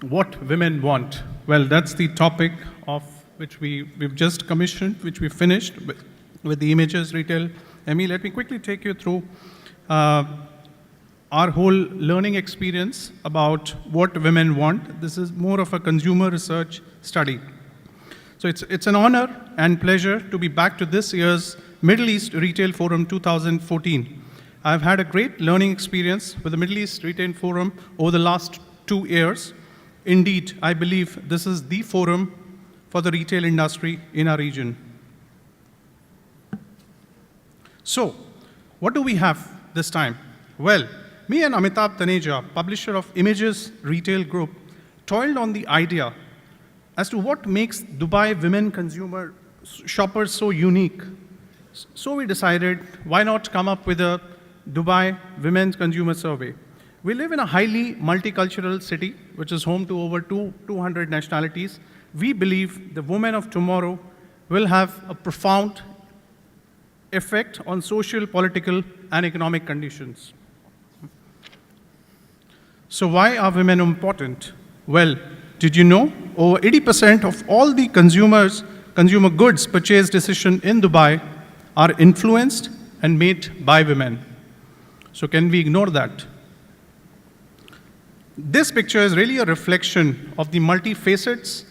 What women want. Well, that's the topic of which we've just commissioned, which we finished with the Images Retail. Emmy, let me quickly take you through our whole learning experience about what women want. This is more of a consumer research study. So it's an honor and pleasure to be back to this year's Middle East Retail Forum 2014. I've had a great learning experience with the Middle East Retail Forum over the last 2 years. Indeed, I believe this is the forum for the retail industry in our region. So, what do we have this time? Well, me and Amitabh Taneja, publisher of Images Retail Group, toiled on the idea as to what makes Dubai women consumer shoppers so unique. So we decided, why not come up with a Dubai Women's Consumer Survey. We live in a highly multicultural city, which is home to over 200 nationalities. We believe the women of tomorrow will have a profound effect on social, political, and economic conditions. So why are women important? Well, did you know over 80% of all the consumer goods purchase decision in Dubai are influenced and made by women? So can we ignore that? This picture is really a reflection of the multifacets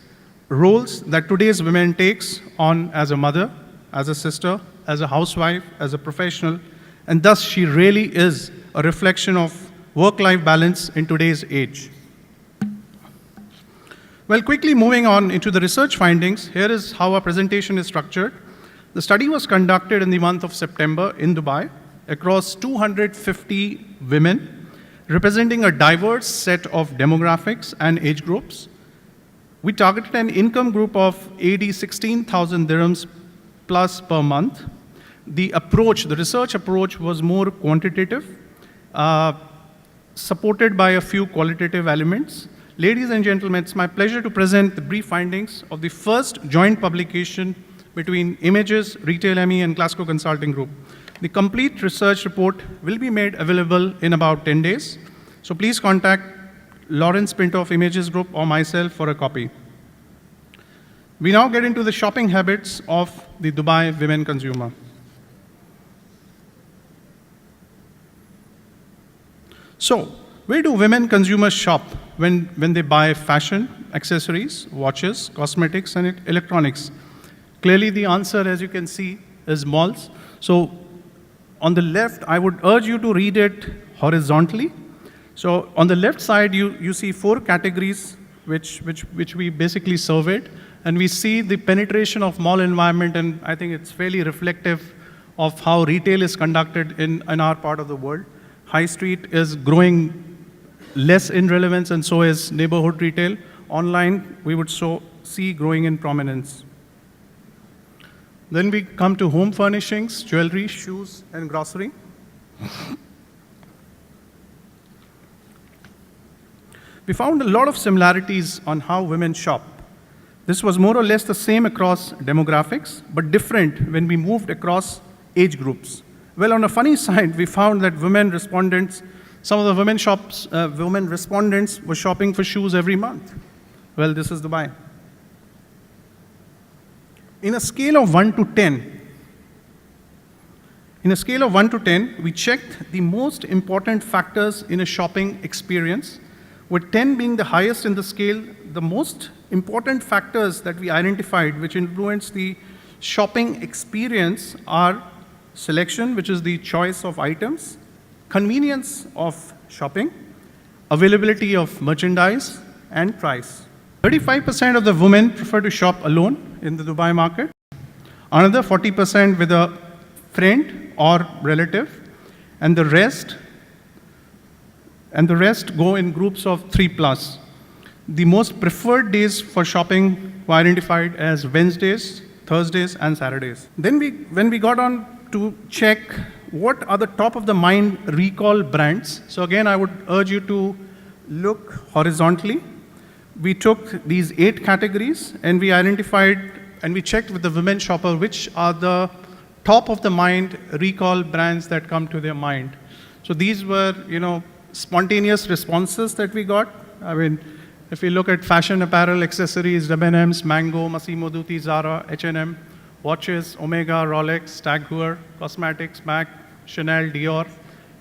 roles that today's women takes on as a mother, as a sister, as a housewife, as a professional, and thus she really is a reflection of work-life balance in today's age. Well, quickly moving on into the research findings, here is how our presentation is structured. The study was conducted in the month of September in Dubai across 250 women, representing a diverse set of demographics and age groups. We targeted an income group of AD 16,000 dirhams plus per month. The research approach was more quantitative, supported by a few qualitative elements. Ladies and gentlemen, it's my pleasure to present the brief findings of the first joint publication between Images, Retail ME, and Glasgow Consulting Group. The complete research report will be made available in about 10 days. So please contact Lawrence Pinto of Images Group or myself for a copy. We now get into the shopping habits of the Dubai women consumer. So, where do women consumers shop when they buy fashion, accessories, watches, cosmetics, and electronics? Clearly, the answer, as you can see, is malls. So, on the left, I would urge you to read it horizontally. So, on the left side, you see 4 categories which we basically surveyed, and we see the penetration of mall environment, and I think it's fairly reflective of how retail is conducted in our part of the world. High street is growing less in relevance, and so is neighborhood retail. Online, we would see growing in prominence. Then we come to home furnishings, jewelry, shoes, and grocery. We found a lot of similarities on how women shop. This was more or less the same across demographics, but different when we moved across age groups. Well, on a funny side, we found that some of the women respondents were shopping for shoes every month. Well, this is Dubai. In a scale of 1 to 10, we checked the most important factors in a shopping experience, with 10 being the highest in the scale. The most important factors that we identified which influence the shopping experience are selection, which is the choice of items, convenience of shopping, availability of merchandise, and price. 35% of the women prefer to shop alone in the Dubai market. Another 40% with a friend or relative, and the rest go in groups of 3+. The most preferred days for shopping were identified as Wednesdays, Thursdays, and Saturdays. Then when we got on to check what are the top of the mind recall brands. So again, I would urge you to look horizontally. We took these 8 categories and we identified and we checked with the women shopper which are the top of the mind recall brands that come to their mind. So these were, spontaneous responses that we got. I mean, If we look at fashion apparel, accessories, M&M's, Mango, Massimo Dutti, Zara, H&M, watches, Omega, Rolex, Tag Heuer, cosmetics, MAC, Chanel, Dior,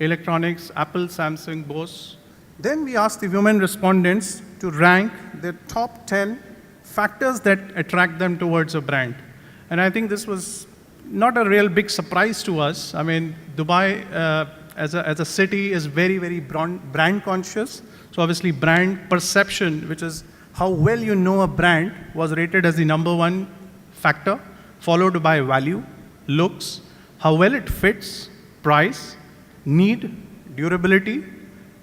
electronics, Apple, Samsung, Bose. Then we asked the women respondents to rank their top 10 factors that attract them towards a brand. And I think this was not a real big surprise to us. I mean, Dubai as a city is very, very brand conscious. So obviously brand perception, which is how well you know a brand, was rated as the #1 factor, followed by value, looks, how well it fits, price, need, durability,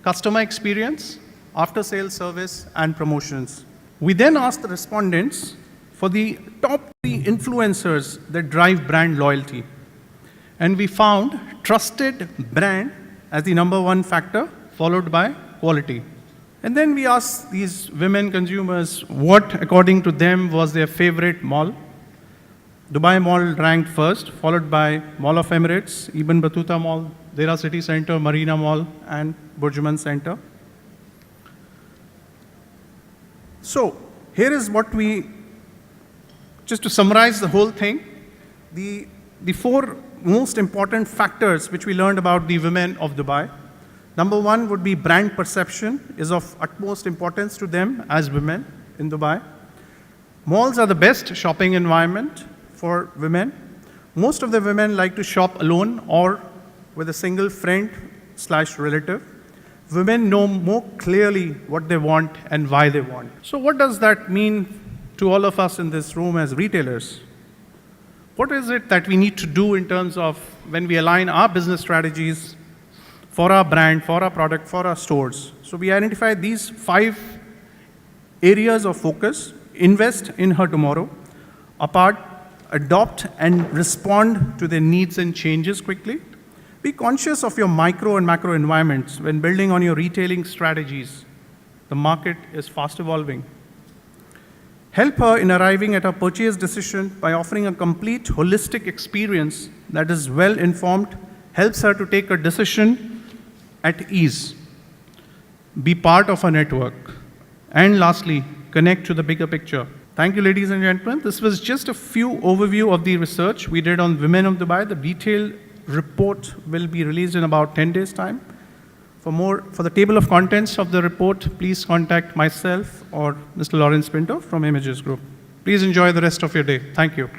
customer experience, after-sales service, and promotions. We then asked the respondents for the top 3 influencers that drive brand loyalty. And we found trusted brand as the #1 factor, followed by quality. And then we asked these women consumers what, according to them, was their favorite mall. Dubai Mall ranked first, followed by Mall of Emirates, Ibn Battuta Mall, Dera City Center, Marina Mall, and Burjuman Center. So here is what just to summarize the whole thing, the 4 most important factors which we learned about the women of Dubai. #1 would be brand perception is of utmost importance to them as women in Dubai. Malls are the best shopping environment for women. Most of the women like to shop alone or with a single friend/relative. Women know more clearly what they want and why they want. So what does that mean to all of us in this room as retailers? What is it that we need to do in terms of when we align our business strategies for our brand, for our product, for our stores? So we identified these 5 areas of focus: invest in her tomorrow, adopt and respond to their needs and changes quickly. Be conscious of your micro and macro environments when building on your retailing strategies. The market is fast evolving. Help her in arriving at her purchase decision by offering a complete holistic experience that is well informed, helps her to take a decision at ease. Be part of a network. And lastly, connect to the bigger picture. Thank you, ladies and gentlemen. This was just a few overview of the research we did on women of Dubai. The detailed report will be released in about 10 days' time. For the table of contents of the report, please contact myself or Mr. Lawrence Pinto from Images Group. Please enjoy the rest of your day. Thank you.